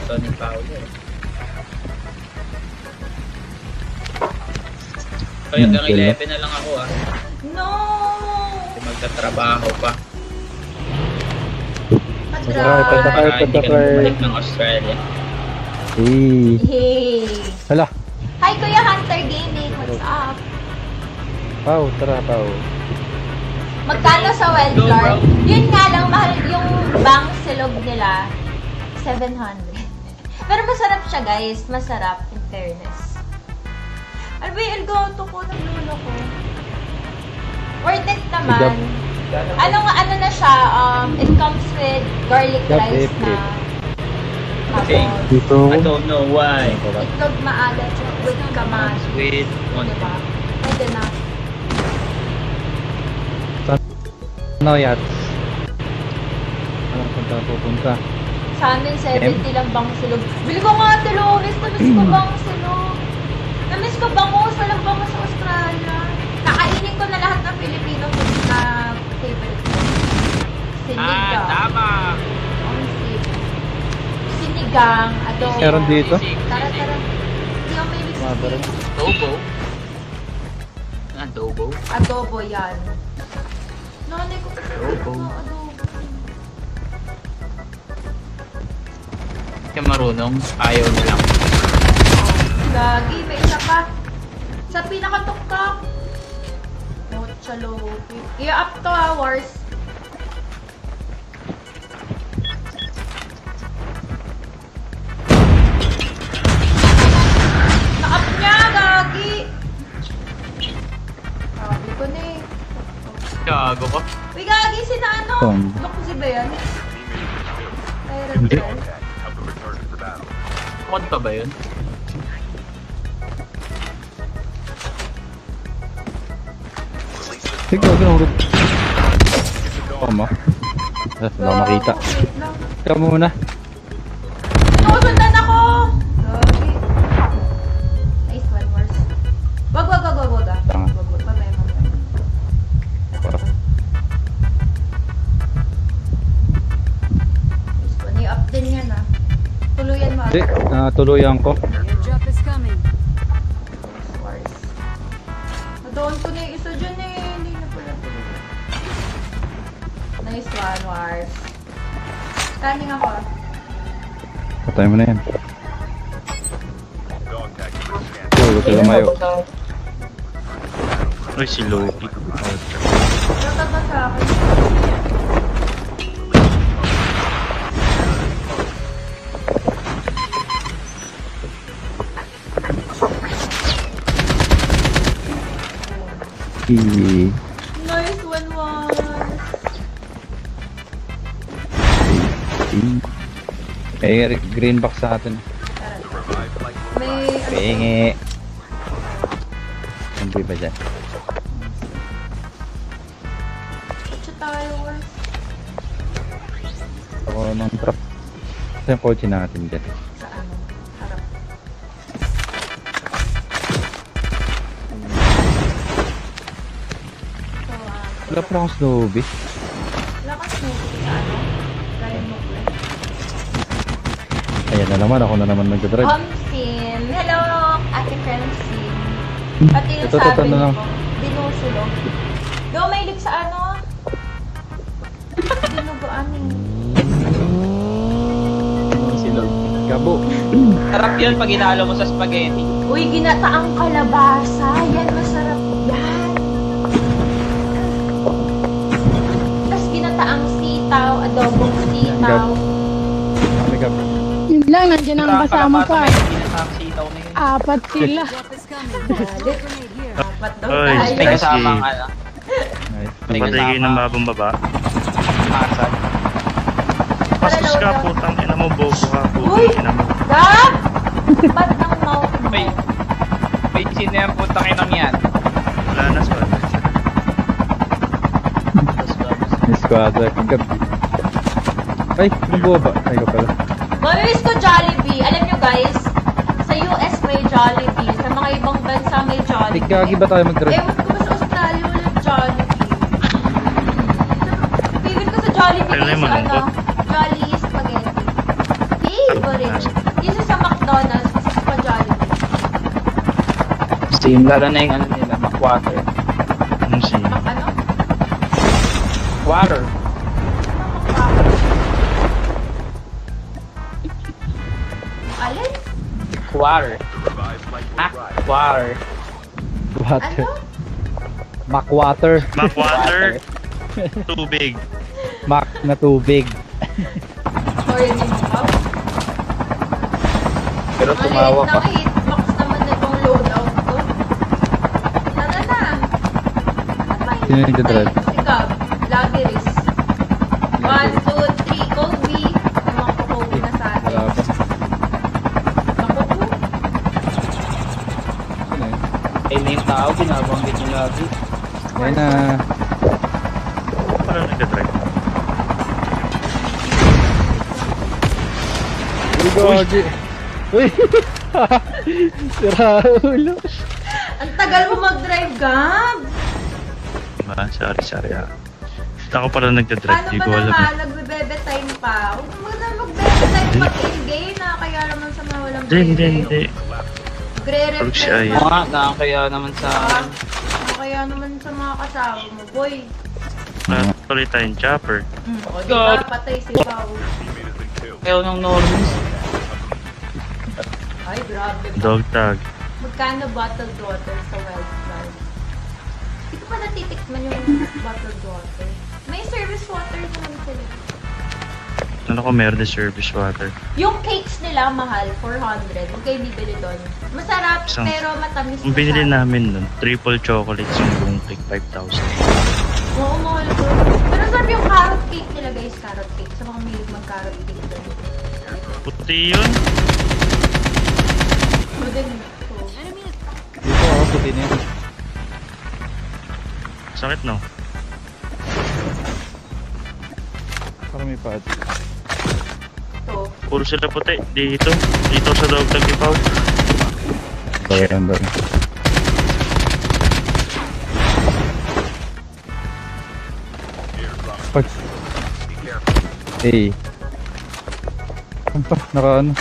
to ni Paolo eh. Kaya hanggang 11 na lang ako ah. No! Kasi magtatrabaho pa. Madra! Hindi ka na bumalik ng Australia. Hey! Hala. Hi Kuya Hunter Gaming, what's up? Pau, tara Pau. Magkano sa Go, Wildflower? bro. Yun nga lang, mahal yung bang silog nila. 700. Pero masarap siya guys, masarap in fairness. Ano ba yung elgato ko ng lulo ko? Worth it naman. Ano na siya, it comes with garlic rice na Okay. tapos I don't know why. itlog maalat with kamatis. With one. Diba? Pwede na. No, yats. Anong punta pupunta? Sa amin, 70 lang bang silog. Bili ko nga ate Lovis, namiss ko bang silog. Namiss ko bangus, walang bangus sa Australia. Nakainin ko na lahat ng Filipino food na favorite ko. Sinigang. Tama! Ang sinigang, adobo. Meron dito? Tara. Hindi ako may Mabaran. Adobo? Adobo? Adobo yan. Nanay ko kasi Adobo. adobo. Hindi ka marunong, ayaw na lang. Lagi, may isa pa. Sa pinakatuktok. Mochaloki. I-up to hours. Na-up niya, Gagi. Sabi ko na eh. Gago ko. Uy, Gagi, sina ano? Tom. Lukusi ba yan? Hindi. Kung pa ba yun? Sige, huwag na hurot. Tama. Wala makita. Wait lang. Ikaw muna. Sinusundan ako! Gagi. Nice one, Mars. Wag. Tanga. Wag. Mamaya. Nice one. I-up din yan ah. Tuluyan mo. Hindi, tuluyan ko. Airdrop is coming. Mars. Nadoon ko na yung isa dyan eh. Hindi na pala tuluyan. Nice one, Mars. Scanning ako ah. Patay mo na yan. Huwag ka lumayo. Uy, si Loki. Tataba sa akin. Nice one, Mars. Eh, green box sa atin. May Pingi. Hindi ba dyan? Kutsa tayo, Mars. Ako ng truck. Ito yung kotse natin dyan. Sa ano? Harap. So, Wala pa akong snowbie. lakas mo sa ano? Dahil mo play. Ayan na naman, ako na naman nagdadrive. Sim. Hello, Ate Francine. Pati yung Ito, sabi na lang. ko, dinusulog. Do, may lip sa ano? Dinuguan eh. Silog. Gabo. Sarap yun pag inalo mo sa spaghetti. Uy, ginataang kalabasa. Yan, masarap yan. Tapos ginataang sitaw, adobong sitaw. Kami gabo. Yun lang, nandiyan ang kasama ko. May pinasang sitaw na yun. Apat sila. Drop is coming. Grenade here. Apat daw Oy, tayo. May kasamang ano. Nice. May Patay kayo kasama. ng babang baba. Asan? Pastos ka, putang ina mo, bobo ka, Uy! putang ina mo. Gab! Ba't ng mouth mo? May sino yung putang inang yan? Wala na, squad. Miss ko ata. Gab. Ay, nabuha ba? Ay, ko pala. Mamimiss ko Jollibee. Alam nyo guys, sa US may Jollibee. Sa mga ibang bansa may Ay, Jollibee. gagi ba tayo mag-drive? Ewan ko ba sa Australia walang Jollibee. Favorite ko sa Jollibee Ayun na guys, yung ano, malungkot. Jolly Spaghetti. Favorite. sim. Lalo na yung ano nila, Water. Anong si? Ano? Water. Alin? Water. Ah, water. Water. Ano? Mac-water. Mac-water. Tubig. Mac na tubig. Sorry, hindi mo pa. Pero tumawa Maliit pa. na hitbox naman na itong loadout ko. Tara na. At may Sino yung dadrive? Ikaw, Lageris. 1, 2, 3, Kobe. May mga Kobe na sa atin. Wala pa. Makuku. Ano yun? Ay na yung tao, binabanggit nyo lagi. Yan na. Parang nagdadrive. Uy, gagi. Uy! Sira ulo. Ang tagal mo mag-drive, Gab. Sorry. Ako pala nagdadrive. Paano Di ba ko alam. naman? Nagbe-bebe time pa. Huwag mo na mag-bebe time pag in-game na. Kaya naman sa mga walang Hindi. Magre-refresh siya, pa. Oo nga, nakakaya naman sa akin. Kaya naman sa mga kasama mo, boy. Tuloy tayong chopper. O, diba? Patay si Pao. Ayaw ng normies. Ay, grabe. Dog tag. Magkano bottled water sa Wild Card? Hindi ko pa natitikman yung bottled water. May service water naman sila. Ano ko meron din service water? Yung cakes nila mahal, 400. Huwag kayo bibili doon. Masarap, Isang- pero matamis Kung binili masyado. namin nun, triple chocolates yung buong cake, 5,000. Oo, mahal ko. Pero sarap yung carrot cake nila, guys. Carrot cake. Sa mga mahilig mag-carrot cake doon. Puti yun. Madali. So, Dito ako, puti na yun. Sakit no? Parang may pad. Puro sila puti. Dito sa dog tag ipaw. Bayaran doon. Pag... Hey. Ano pa? Naka ano?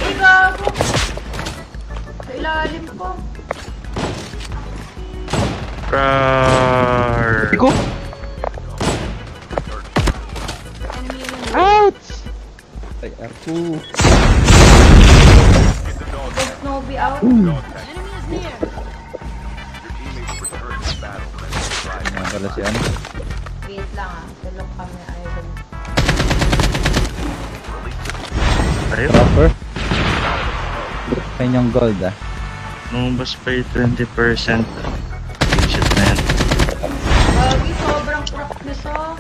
eh, gago. Sa ilalim ko. Rar. Iko! Ouch! Ay, ako. Big Snowy out. Enemy is near. Yan pala si ano. Wait lang ah. Tulog kami idol. Ayun. Proper. Kanyang gold ah. Numbas pa yung 20%. Shit na yan. Gagi, sobrang practice oh.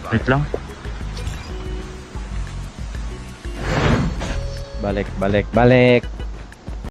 Wait lang. Balik.